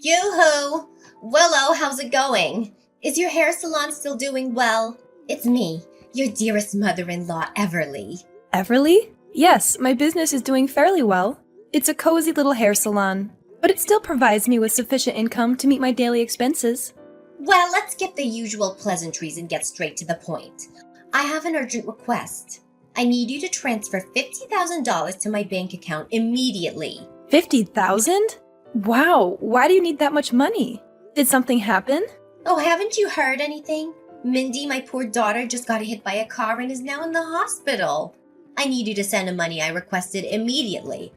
Yoo-hoo! Willow, how's it going? Is your hair salon still doing well? It's me, your dearest mother-in-law, Everly. Everly? Yes, my business is doing fairly well. It's a cozy little hair salon, but it still provides me with sufficient income to meet my daily expenses. Well, let's skip the usual pleasantries and get straight to the point. I have an urgent request. I need you to transfer $50,000 to my bank account immediately. 50,000? Wow, why do you need that much money? Did something happen? Oh, haven't you heard anything? Mindy, my poor daughter, just got hit by a car and is now in the hospital. I need you to send the money I requested immediately.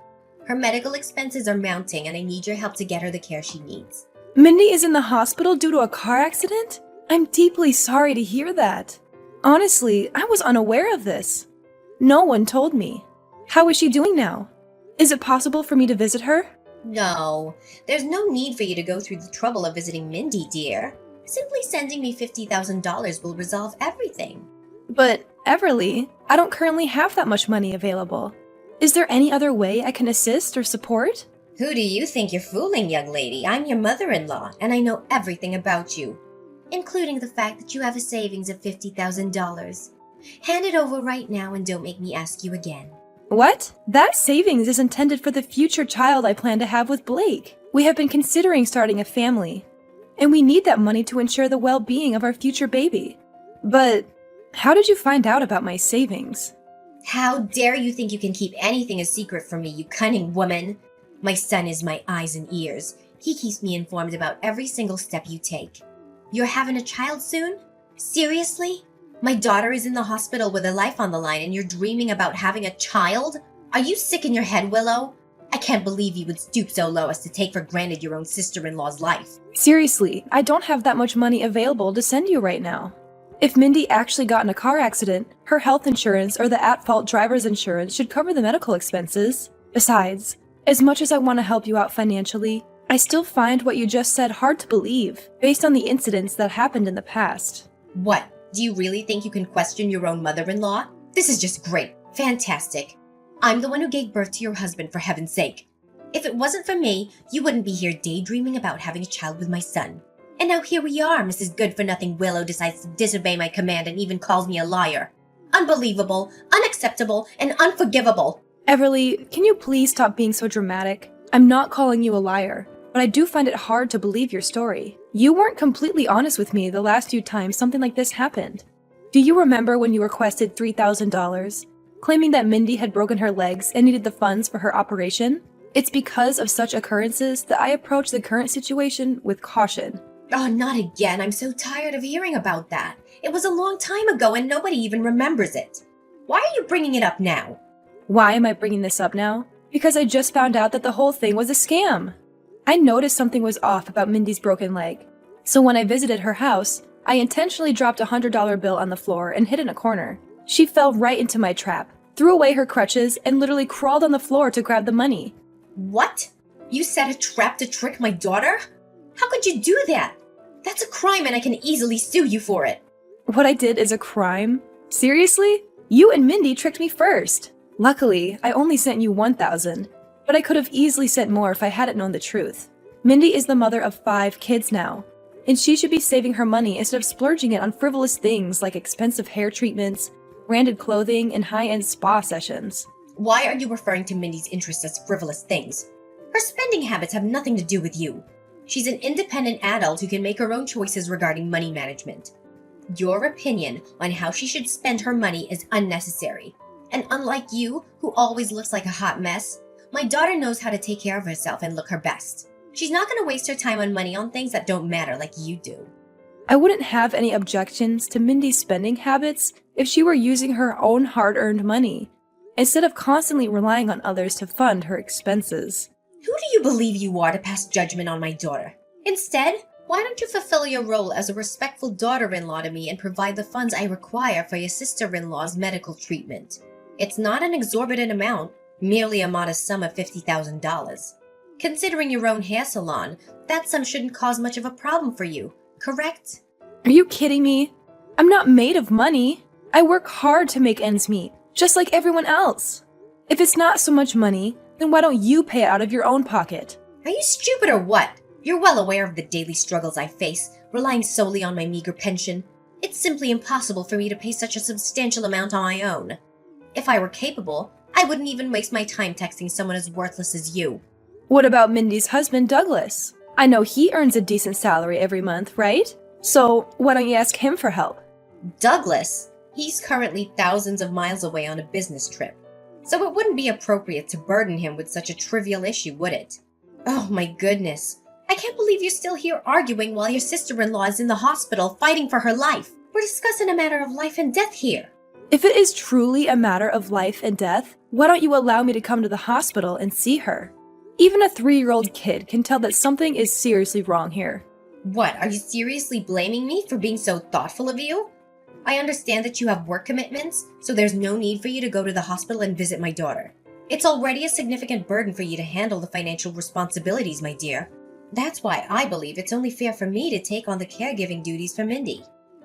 Her medical expenses are mounting and I need your help to get her the care she needs. Mindy is in the hospital due to a car accident? I'm deeply sorry to hear that. Honestly, I was unaware of this. No one told me. How is she doing now? Is it possible for me to visit her? No, there's no need for you to go through the trouble of visiting Mindy, dear. Simply sending me $50,000 will resolve everything. But, Everly, I don't currently have that much money available. Is there any other way I can assist or support? Who do you think you're fooling, young lady? I'm your mother-in-law, and I know everything about you, including the fact that you have a savings of $50,000. Hand it over right now and don't make me ask you again. What? That savings is intended for the future child I plan to have with Blake. We have been considering starting a family, and we need that money to ensure the well-being of our future baby. But how did you find out about my savings? How dare you think you can keep anything a secret from me, you cunning woman? My son is my eyes and ears. He keeps me informed about every single step you take. You're having a child soon? Seriously? My daughter is in the hospital with her life on the line and you're dreaming about having a child? Are you sick in your head, Willow? I can't believe you would stoop so low as to take for granted your own sister-in-law's life. Seriously, I don't have that much money available to send you right now. If Mindy actually got in a car accident, her health insurance or the at-fault driver's insurance should cover the medical expenses. Besides, as much as I want to help you out financially, I still find what you just said hard to believe, based on the incidents that happened in the past. What? Do you really think you can question your own mother-in-law? This is just great. Fantastic. I'm the one who gave birth to your husband, for heaven's sake. If it wasn't for me, you wouldn't be here daydreaming about having a child with my son. And now here we are, Mrs. Good-for-Nothing Willow decides to disobey my command and even calls me a liar. Unbelievable, unacceptable, and unforgivable. Everly, can you please stop being so dramatic? I'm not calling you a liar, but I do find it hard to believe your story. You weren't completely honest with me the last few times something like this happened. Do you remember when you requested $3,000, claiming that Mindy had broken her legs and needed the funds for her operation? It's because of such occurrences that I approach the current situation with caution. Oh, not again. I'm so tired of hearing about that. It was a long time ago and nobody even remembers it. Why are you bringing it up now? Why am I bringing this up now? Because I just found out that the whole thing was a scam. I noticed something was off about Mindy's broken leg. So when I visited her house, I intentionally dropped a $100 bill on the floor and hid in a corner. She fell right into my trap, threw away her crutches, and literally crawled on the floor to grab the money. What? You set a trap to trick my daughter? How could you do that? That's a crime and I can easily sue you for it. What I did is a crime? Seriously? You and Mindy tricked me first. Luckily, I only sent you $1,000, but I could have easily sent more if I hadn't known the truth. Mindy is the mother of 5 kids now, and she should be saving her money instead of splurging it on frivolous things like expensive hair treatments, branded clothing, and high-end spa sessions. Why are you referring to Mindy's interests as frivolous things? Her spending habits have nothing to do with you. She's an independent adult who can make her own choices regarding money management. Your opinion on how she should spend her money is unnecessary. And unlike you, who always looks like a hot mess, my daughter knows how to take care of herself and look her best. She's not going to waste her time on money on things that don't matter like you do. I wouldn't have any objections to Mindy's spending habits if she were using her own hard-earned money, instead of constantly relying on others to fund her expenses. Who do you believe you are to pass judgment on my daughter? Instead, why don't you fulfill your role as a respectful daughter-in-law to me and provide the funds I require for your sister-in-law's medical treatment? It's not an exorbitant amount, merely a modest sum of $50,000. Considering your own hair salon, that sum shouldn't cause much of a problem for you, correct? Are you kidding me? I'm not made of money. I work hard to make ends meet, just like everyone else. If it's not so much money, then why don't you pay it out of your own pocket? Are you stupid or what? You're well aware of the daily struggles I face, relying solely on my meager pension. It's simply impossible for me to pay such a substantial amount on my own. If I were capable, I wouldn't even waste my time texting someone as worthless as you. What about Mindy's husband, Douglas? I know he earns a decent salary every month, right? So why don't you ask him for help? Douglas? He's currently thousands of miles away on a business trip. So it wouldn't be appropriate to burden him with such a trivial issue, would it? Oh my goodness. I can't believe you're still here arguing while your sister-in-law is in the hospital fighting for her life. We're discussing a matter of life and death here. If it is truly a matter of life and death, why don't you allow me to come to the hospital and see her? Even a 3-year-old kid can tell that something is seriously wrong here. What, are you seriously blaming me for being so thoughtful of you? I understand that you have work commitments, so there's no need for you to go to the hospital and visit my daughter. It's already a significant burden for you to handle the financial responsibilities, my dear. That's why I believe it's only fair for me to take on the caregiving duties for Mindy.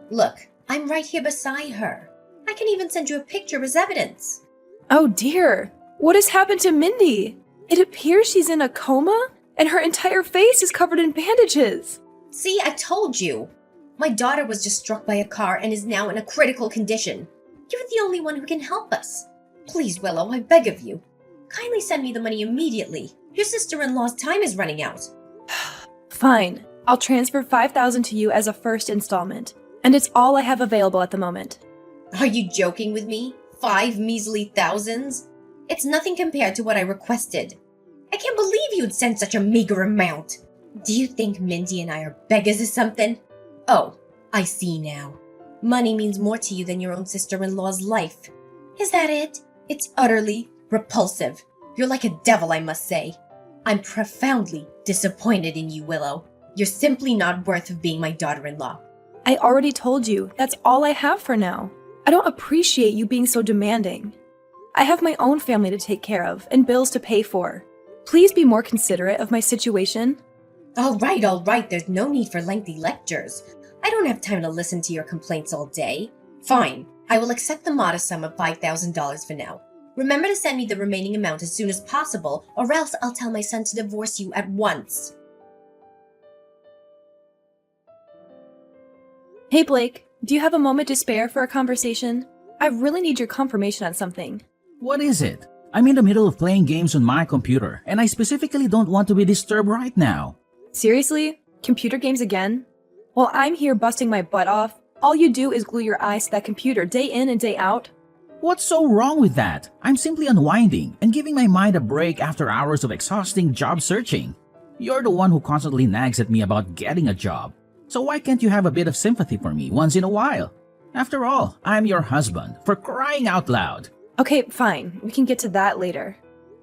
Look, I'm right here beside her. I can even send you a picture as evidence. Oh dear, what has happened to Mindy? It appears she's in a coma, and her entire face is covered in bandages. See, I told you. My daughter was just struck by a car and is now in a critical condition. You're the only one who can help us. Please, Willow, I beg of you. Kindly send me the money immediately. Your sister-in-law's time is running out. Fine, I'll transfer $5,000 to you as a first installment, and it's all I have available at the moment. Are you joking with me? 5 measly thousands? It's nothing compared to what I requested. I can't believe you'd send such a meager amount. Do you think Mindy and I are beggars or something? Oh, I see now. Money means more to you than your own sister-in-law's life. Is that it? It's utterly repulsive. You're like a devil, I must say. I'm profoundly disappointed in you, Willow. You're simply not worth of being my daughter-in-law. I already told you, that's all I have for now. I don't appreciate you being so demanding. I have my own family to take care of and bills to pay for. Please be more considerate of my situation. All right, there's no need for lengthy lectures. I don't have time to listen to your complaints all day. Fine, I will accept the modest sum of $5,000 for now. Remember to send me the remaining amount as soon as possible, or else I'll tell my son to divorce you at once. Hey Blake, do you have a moment to spare for a conversation? I really need your confirmation on something. What is it? I'm in the middle of playing games on my computer, and I specifically don't want to be disturbed right now. Seriously? Computer games again? While I'm here busting my butt off, all you do is glue your eyes to that computer day in and day out? What's so wrong with that? I'm simply unwinding and giving my mind a break after hours of exhausting job searching. You're the one who constantly nags at me about getting a job. So why can't you have a bit of sympathy for me once in a while? After all, I'm your husband, for crying out loud. Okay, fine. We can get to that later.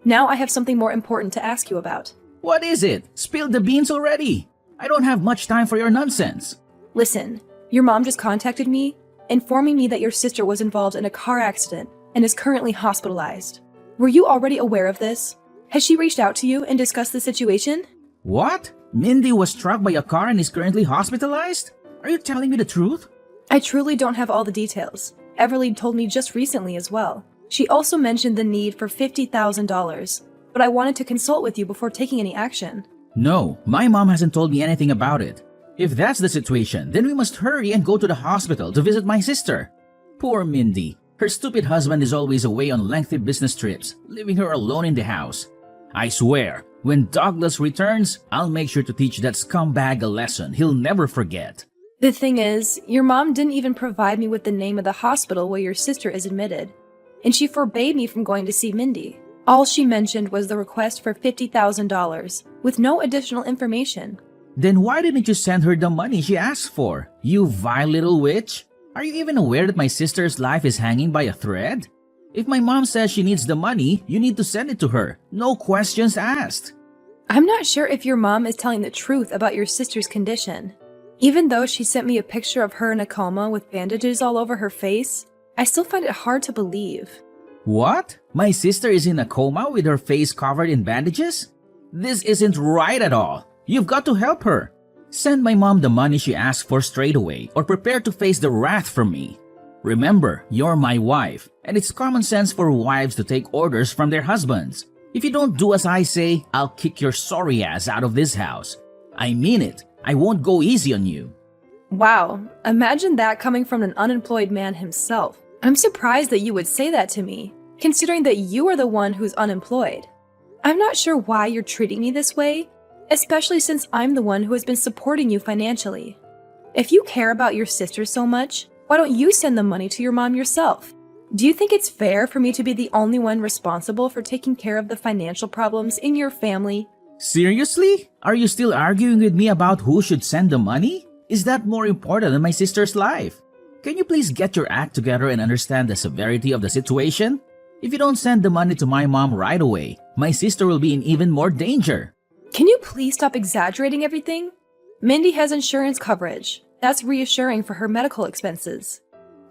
Now I have something more important to ask you about. What is it? Spill the beans already. I don't have much time for your nonsense. Listen, your mom just contacted me, informing me that your sister was involved in a car accident and is currently hospitalized. Were you already aware of this? Has she reached out to you and discussed the situation? What? Mindy was struck by a car and is currently hospitalized? Are you telling me the truth? I truly don't have all the details. Everly told me just recently as well. She also mentioned the need for $50,000, but I wanted to consult with you before taking any action. No, my mom hasn't told me anything about it. If that's the situation, then we must hurry and go to the hospital to visit my sister. Poor Mindy. Her stupid husband is always away on lengthy business trips, leaving her alone in the house. I swear, when Douglas returns, I'll make sure to teach that scumbag a lesson he'll never forget. The thing is, your mom didn't even provide me with the name of the hospital where your sister is admitted, and she forbade me from going to see Mindy. All she mentioned was the request for $50,000, with no additional information. Then why didn't you send her the money she asked for, you vile little witch? Are you even aware that my sister's life is hanging by a thread? If my mom says she needs the money, you need to send it to her. No questions asked. I'm not sure if your mom is telling the truth about your sister's condition. Even though she sent me a picture of her in a coma with bandages all over her face, I still find it hard to believe. What? My sister is in a coma with her face covered in bandages? This isn't right at all. You've got to help her. Send my mom the money she asked for straight away, or prepare to face the wrath from me. Remember, you're my wife, and it's common sense for wives to take orders from their husbands. If you don't do as I say, I'll kick your sorry ass out of this house. I mean it. I won't go easy on you. Wow, imagine that coming from an unemployed man himself. I'm surprised that you would say that to me, considering that you are the one who's unemployed. I'm not sure why you're treating me this way, especially since I'm the one who has been supporting you financially. If you care about your sister so much, why don't you send the money to your mom yourself? Do you think it's fair for me to be the only one responsible for taking care of the financial problems in your family? Seriously? Are you still arguing with me about who should send the money? Is that more important than my sister's life? Can you please get your act together and understand the severity of the situation? If you don't send the money to my mom right away, my sister will be in even more danger. Can you please stop exaggerating everything? Mindy has insurance coverage. That's reassuring for her medical expenses.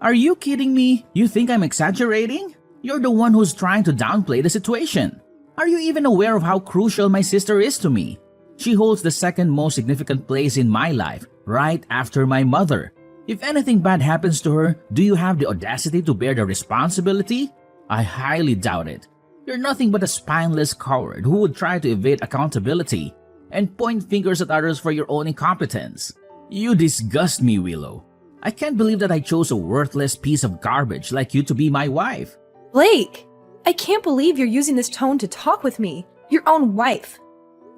Are you kidding me? You think I'm exaggerating? You're the one who's trying to downplay the situation. Are you even aware of how crucial my sister is to me? She holds the second most significant place in my life, right after my mother. If anything bad happens to her, do you have the audacity to bear the responsibility? I highly doubt it. You're nothing but a spineless coward who would try to evade accountability and point fingers at others for your own incompetence. You disgust me, Willow. I can't believe that I chose a worthless piece of garbage like you to be my wife. Blake! I can't believe you're using this tone to talk with me, your own wife.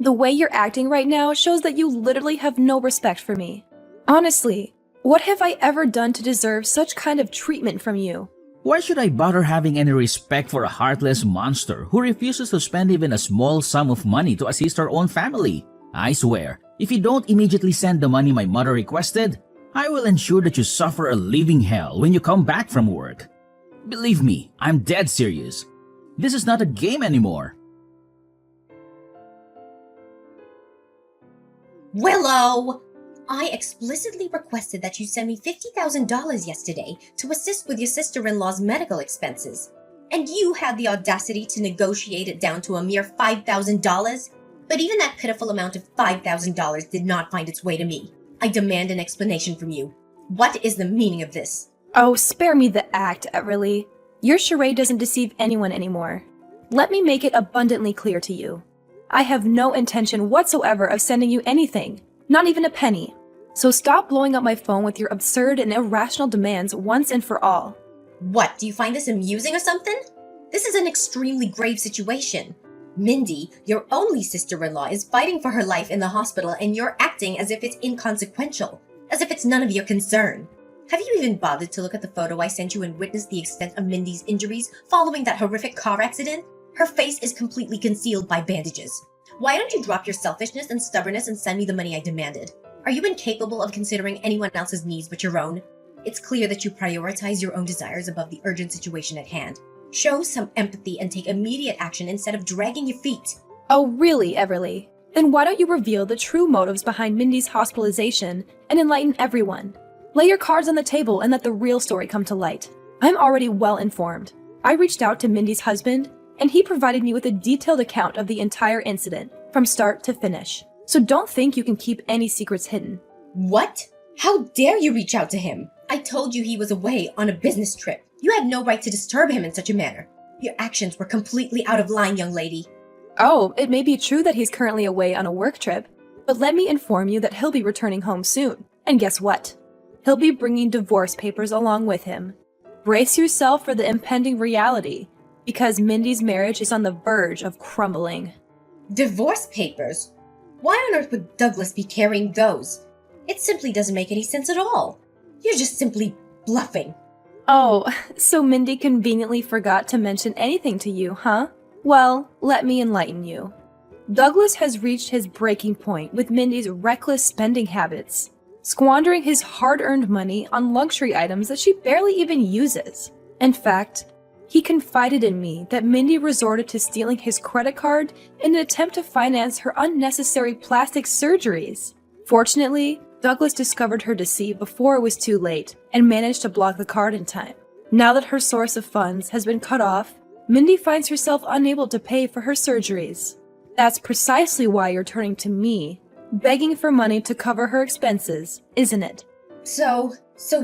The way you're acting right now shows that you literally have no respect for me. Honestly, what have I ever done to deserve such kind of treatment from you? Why should I bother having any respect for a heartless monster who refuses to spend even a small sum of money to assist her own family? I swear, if you don't immediately send the money my mother requested, I will ensure that you suffer a living hell when you come back from work. Believe me, I'm dead serious. This is not a game anymore. Willow! I explicitly requested that you send me $50,000 yesterday to assist with your sister-in-law's medical expenses. And you had the audacity to negotiate it down to a mere $5,000? But even that pitiful amount of $5,000 did not find its way to me. I demand an explanation from you. What is the meaning of this? Oh, spare me the act, Everly. Your charade doesn't deceive anyone anymore. Let me make it abundantly clear to you. I have no intention whatsoever of sending you anything, not even a penny. So stop blowing up my phone with your absurd and irrational demands once and for all. What, do you find this amusing or something? This is an extremely grave situation. Mindy, your only sister-in-law, is fighting for her life in the hospital and you're acting as if it's inconsequential, as if it's none of your concern. Have you even bothered to look at the photo I sent you and witness the extent of Mindy's injuries following that horrific car accident? Her face is completely concealed by bandages. Why don't you drop your selfishness and stubbornness and send me the money I demanded? Are you incapable of considering anyone else's needs but your own? It's clear that you prioritize your own desires above the urgent situation at hand. Show some empathy and take immediate action instead of dragging your feet. Oh, really, Everly? Then why don't you reveal the true motives behind Mindy's hospitalization and enlighten everyone? Lay your cards on the table and let the real story come to light. I'm already well informed. I reached out to Mindy's husband, and he provided me with a detailed account of the entire incident, from start to finish. So don't think you can keep any secrets hidden. What? How dare you reach out to him? I told you he was away on a business trip. You had no right to disturb him in such a manner. Your actions were completely out of line, young lady. Oh, it may be true that he's currently away on a work trip, but let me inform you that he'll be returning home soon. And guess what? He'll be bringing divorce papers along with him. Brace yourself for the impending reality, because Mindy's marriage is on the verge of crumbling. Divorce papers? Why on earth would Douglas be carrying those? It simply doesn't make any sense at all. You're just simply bluffing. Oh, so Mindy conveniently forgot to mention anything to you, huh? Well, let me enlighten you. Douglas has reached his breaking point with Mindy's reckless spending habits, squandering his hard-earned money on luxury items that she barely even uses. In fact, he confided in me that Mindy resorted to stealing his credit card in an attempt to finance her unnecessary plastic surgeries. Fortunately, Douglas discovered her deceit before it was too late and managed to block the card in time. Now that her source of funds has been cut off, Mindy finds herself unable to pay for her surgeries. That's precisely why you're turning to me, begging for money to cover her expenses, isn't it? So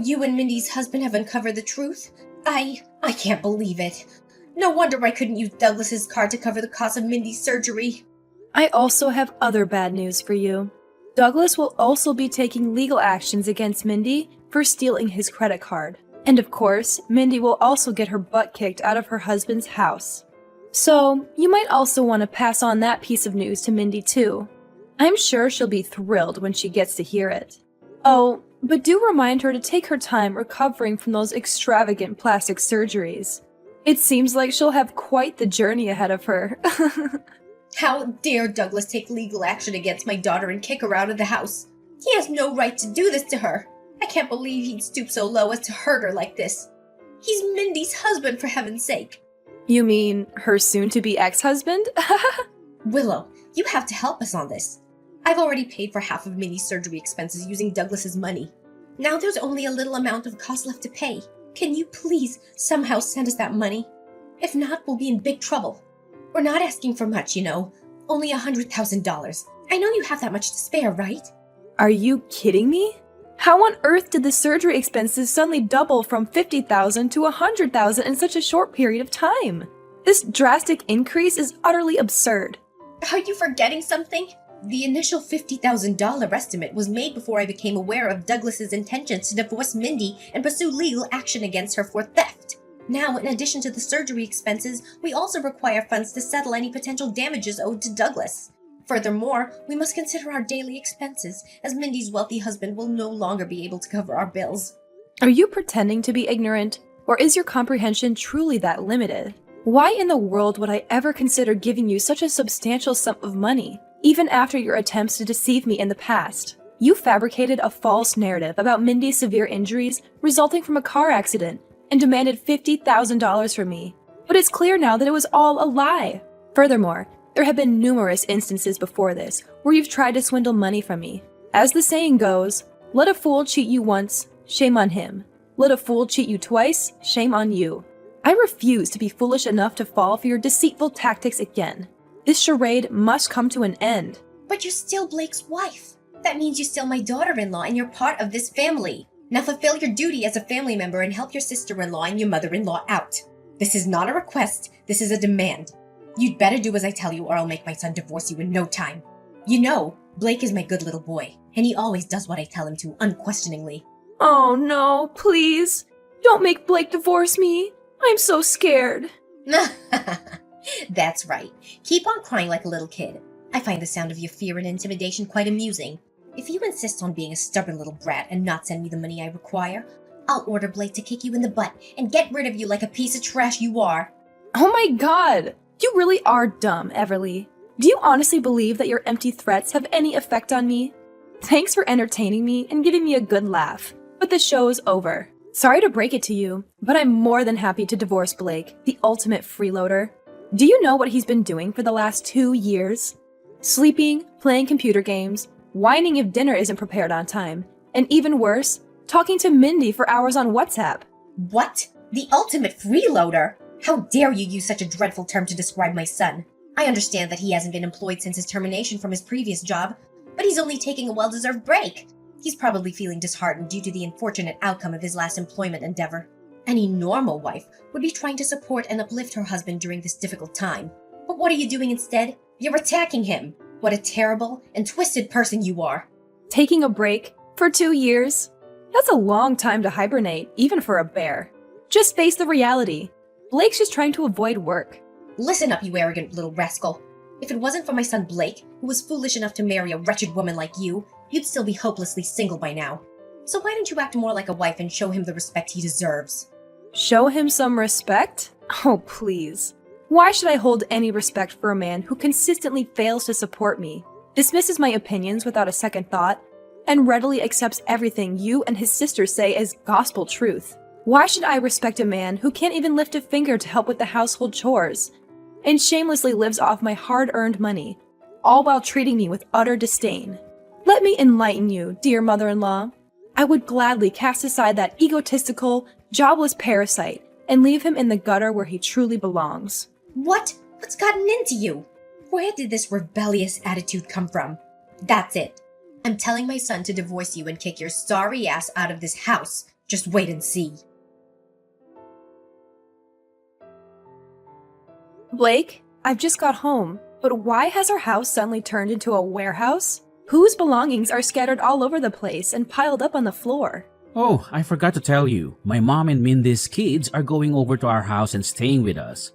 you and Mindy's husband have uncovered the truth? I can't believe it. No wonder I couldn't use Douglas's card to cover the cost of Mindy's surgery. I also have other bad news for you. Douglas will also be taking legal actions against Mindy for stealing his credit card. And of course, Mindy will also get her butt kicked out of her husband's house. So, you might also want to pass on that piece of news to Mindy too. I'm sure she'll be thrilled when she gets to hear it. Oh, but do remind her to take her time recovering from those extravagant plastic surgeries. It seems like she'll have quite the journey ahead of her. How dare Douglas take legal action against my daughter and kick her out of the house? He has no right to do this to her. I can't believe he'd stoop so low as to hurt her like this. He's Mindy's husband, for heaven's sake. You mean her soon-to-be ex-husband? Willow, you have to help us on this. I've already paid for half of Minnie's surgery expenses using Douglas's money. Now there's only a little amount of cost left to pay. Can you please somehow send us that money? If not, we'll be in big trouble. We're not asking for much, you know. Only $100,000. I know you have that much to spare, right? Are you kidding me? How on earth did the surgery expenses suddenly double from $50,000 to $100,000 in such a short period of time? This drastic increase is utterly absurd. Are you forgetting something? The initial $50,000 estimate was made before I became aware of Douglas's intentions to divorce Mindy and pursue legal action against her for theft. Now, in addition to the surgery expenses, we also require funds to settle any potential damages owed to Douglas. Furthermore, we must consider our daily expenses, as Mindy's wealthy husband will no longer be able to cover our bills. Are you pretending to be ignorant, or is your comprehension truly that limited? Why in the world would I ever consider giving you such a substantial sum of money, even after your attempts to deceive me in the past? You fabricated a false narrative about Mindy's severe injuries resulting from a car accident and demanded $50,000 from me. But it's clear now that it was all a lie. Furthermore, there have been numerous instances before this where you've tried to swindle money from me. As the saying goes, let a fool cheat you once, shame on him. Let a fool cheat you twice, shame on you. I refuse to be foolish enough to fall for your deceitful tactics again. This charade must come to an end. But you're still Blake's wife. That means you're still my daughter-in-law and you're part of this family. Now fulfill your duty as a family member and help your sister-in-law and your mother-in-law out. This is not a request, this is a demand. You'd better do as I tell you or I'll make my son divorce you in no time. You know, Blake is my good little boy, and he always does what I tell him to, unquestioningly. Oh no, please. Don't make Blake divorce me. I'm so scared. That's right. Keep on crying like a little kid. I find the sound of your fear and intimidation quite amusing. If you insist on being a stubborn little brat and not send me the money I require, I'll order Blake to kick you in the butt and get rid of you like a piece of trash you are. Oh my god! You really are dumb, Everly. Do you honestly believe that your empty threats have any effect on me? Thanks for entertaining me and giving me a good laugh, but the show is over. Sorry to break it to you, but I'm more than happy to divorce Blake, the ultimate freeloader. Do you know what he's been doing for the last 2 years? Sleeping, playing computer games, whining if dinner isn't prepared on time, and even worse, talking to Mindy for hours on WhatsApp. What? The ultimate freeloader? How dare you use such a dreadful term to describe my son? I understand that he hasn't been employed since his termination from his previous job, but he's only taking a well-deserved break. He's probably feeling disheartened due to the unfortunate outcome of his last employment endeavor. Any normal wife would be trying to support and uplift her husband during this difficult time. But what are you doing instead? You're attacking him. What a terrible and twisted person you are. Taking a break for 2 years? That's a long time to hibernate, even for a bear. Just face the reality. Blake's just trying to avoid work. Listen up, you arrogant little rascal. If it wasn't for my son Blake, who was foolish enough to marry a wretched woman like you, you'd still be hopelessly single by now. So why don't you act more like a wife and show him the respect he deserves? Show him some respect? Oh, please. Why should I hold any respect for a man who consistently fails to support me, dismisses my opinions without a second thought, and readily accepts everything you and his sister say as gospel truth? Why should I respect a man who can't even lift a finger to help with the household chores, and shamelessly lives off my hard-earned money, all while treating me with utter disdain? Let me enlighten you, dear mother-in-law. I would gladly cast aside that egotistical, jobless parasite and leave him in the gutter where he truly belongs. What? What's gotten into you? Where did this rebellious attitude come from? That's it. I'm telling my son to divorce you and kick your sorry ass out of this house. Just wait and see. Blake, I've just got home, but why has our house suddenly turned into a warehouse? Whose belongings are scattered all over the place and piled up on the floor? Oh, I forgot to tell you. My mom and Mindy's kids are going over to our house and staying with us.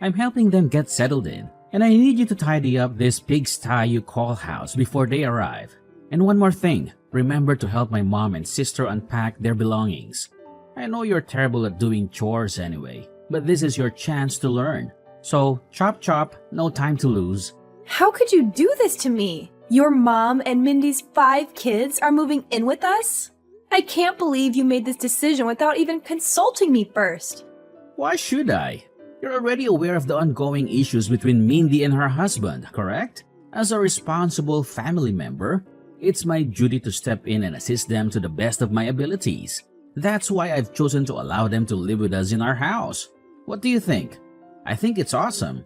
I'm helping them get settled in, and I need you to tidy up this pigsty you call house before they arrive. And one more thing, remember to help my mom and sister unpack their belongings. I know you're terrible at doing chores anyway, but this is your chance to learn. So, chop chop, no time to lose. How could you do this to me? Your mom and Mindy's 5 kids are moving in with us? I can't believe you made this decision without even consulting me first. Why should I? You're already aware of the ongoing issues between Mindy and her husband, correct? As a responsible family member, it's my duty to step in and assist them to the best of my abilities. That's why I've chosen to allow them to live with us in our house. What do you think? I think it's awesome.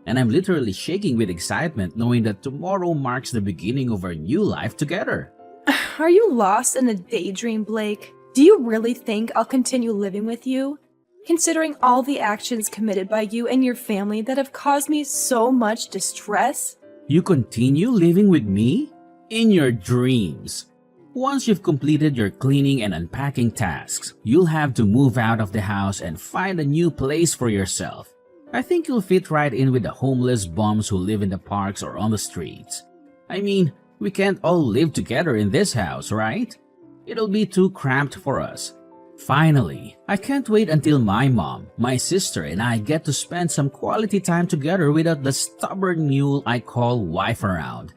And I'm literally shaking with excitement knowing that tomorrow marks the beginning of our new life together. Are you lost in a daydream, Blake? Do you really think I'll continue living with you? Considering all the actions committed by you and your family that have caused me so much distress? You continue living with me? In your dreams. Once you've completed your cleaning and unpacking tasks, you'll have to move out of the house and find a new place for yourself. I think you'll fit right in with the homeless bums who live in the parks or on the streets. I mean, we can't all live together in this house, right? It'll be too cramped for us. Finally, I can't wait until my mom, my sister, and I get to spend some quality time together without the stubborn mule I call wife around.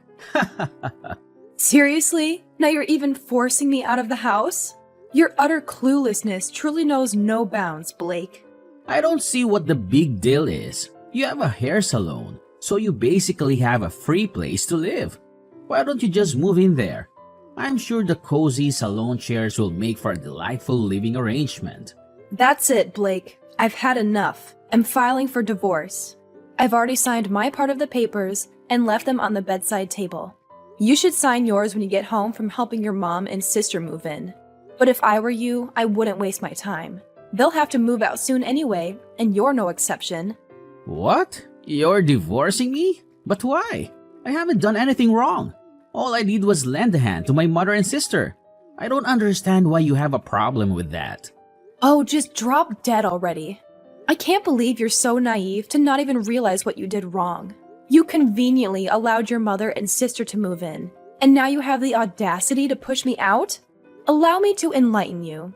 Seriously? Now you're even forcing me out of the house? Your utter cluelessness truly knows no bounds, Blake. I don't see what the big deal is. You have a hair salon, so you basically have a free place to live. Why don't you just move in there? I'm sure the cozy salon chairs will make for a delightful living arrangement. That's it, Blake. I've had enough. I'm filing for divorce. I've already signed my part of the papers and left them on the bedside table. You should sign yours when you get home from helping your mom and sister move in. But if I were you, I wouldn't waste my time. They'll have to move out soon anyway, and you're no exception. What? You're divorcing me? But why? I haven't done anything wrong. All I did was lend a hand to my mother and sister. I don't understand why you have a problem with that. Oh, just drop dead already. I can't believe you're so naive to not even realize what you did wrong. You conveniently allowed your mother and sister to move in, and now you have the audacity to push me out? Allow me to enlighten you.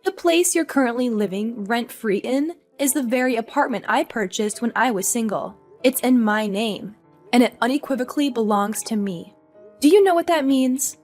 The place you're currently living rent-free in is the very apartment I purchased when I was single. It's in my name, and it unequivocally belongs to me. Do you know what that means?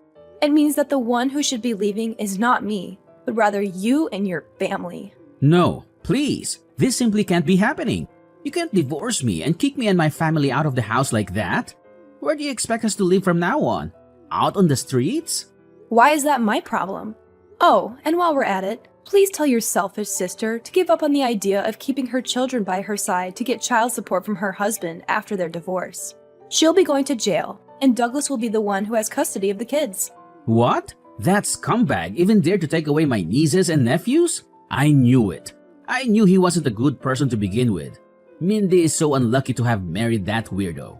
It means that the one who should be leaving is not me, but rather you and your family. No, please. This simply can't be happening. You can't divorce me and kick me and my family out of the house like that. Where do you expect us to live from now on? Out on the streets? Why is that my problem? Oh, and while we're at it, please tell your selfish sister to give up on the idea of keeping her children by her side to get child support from her husband after their divorce. She'll be going to jail, and Douglas will be the one who has custody of the kids. What? That scumbag even dared to take away my nieces and nephews? I knew it. I knew he wasn't a good person to begin with. Mindy is so unlucky to have married that weirdo.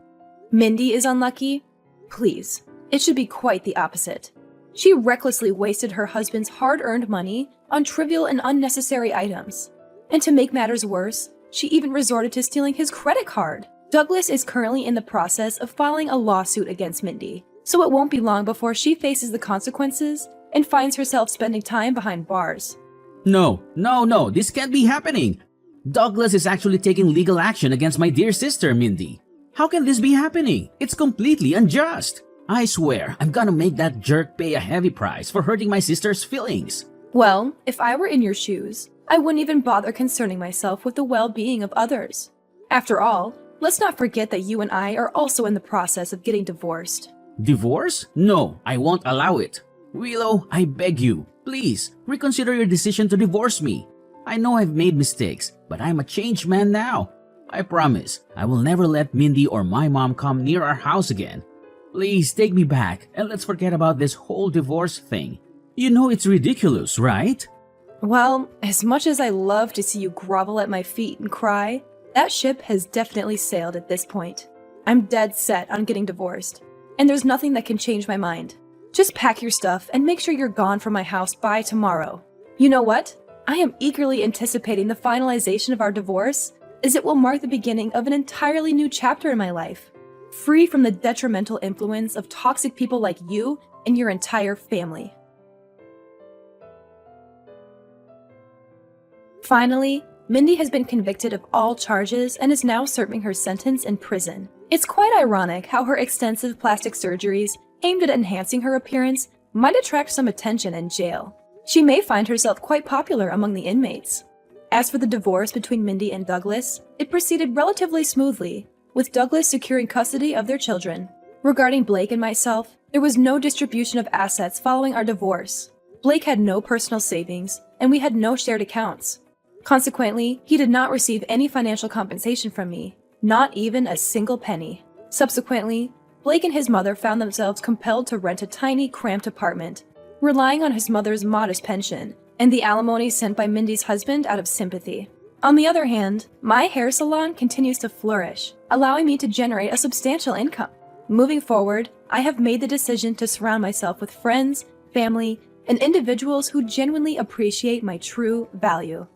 Mindy is unlucky? Please, it should be quite the opposite. She recklessly wasted her husband's hard-earned money on trivial and unnecessary items. And to make matters worse, she even resorted to stealing his credit card. Douglas is currently in the process of filing a lawsuit against Mindy, so it won't be long before she faces the consequences and finds herself spending time behind bars. No, this can't be happening. Douglas is actually taking legal action against my dear sister, Mindy. How can this be happening? It's completely unjust. I swear, I'm gonna make that jerk pay a heavy price for hurting my sister's feelings. Well, if I were in your shoes, I wouldn't even bother concerning myself with the well-being of others. After all, let's not forget that you and I are also in the process of getting divorced. Divorce? No, I won't allow it. Willow, I beg you, please, reconsider your decision to divorce me. I know I've made mistakes, but I'm a changed man now. I promise, I will never let Mindy or my mom come near our house again. Please take me back and let's forget about this whole divorce thing. You know it's ridiculous, right? Well, as much as I love to see you grovel at my feet and cry, that ship has definitely sailed at this point. I'm dead set on getting divorced. and there's nothing that can change my mind. Just pack your stuff and make sure you're gone from my house by tomorrow. You know what? I am eagerly anticipating the finalization of our divorce, as it will mark the beginning of an entirely new chapter in my life, free from the detrimental influence of toxic people like you and your entire family. Finally, Mindy has been convicted of all charges and is now serving her sentence in prison. It's quite ironic how her extensive plastic surgeries aimed at enhancing her appearance might attract some attention in jail. She may find herself quite popular among the inmates. As for the divorce between Mindy and Douglas, it proceeded relatively smoothly, with Douglas securing custody of their children. Regarding Blake and myself, there was no distribution of assets following our divorce. Blake had no personal savings, and we had no shared accounts. Consequently, he did not receive any financial compensation from me, not even a single penny. Subsequently, Blake and his mother found themselves compelled to rent a tiny, cramped apartment, relying on his mother's modest pension and the alimony sent by Mindy's husband out of sympathy. On the other hand, my hair salon continues to flourish, allowing me to generate a substantial income. Moving forward, I have made the decision to surround myself with friends, family, and individuals who genuinely appreciate my true value.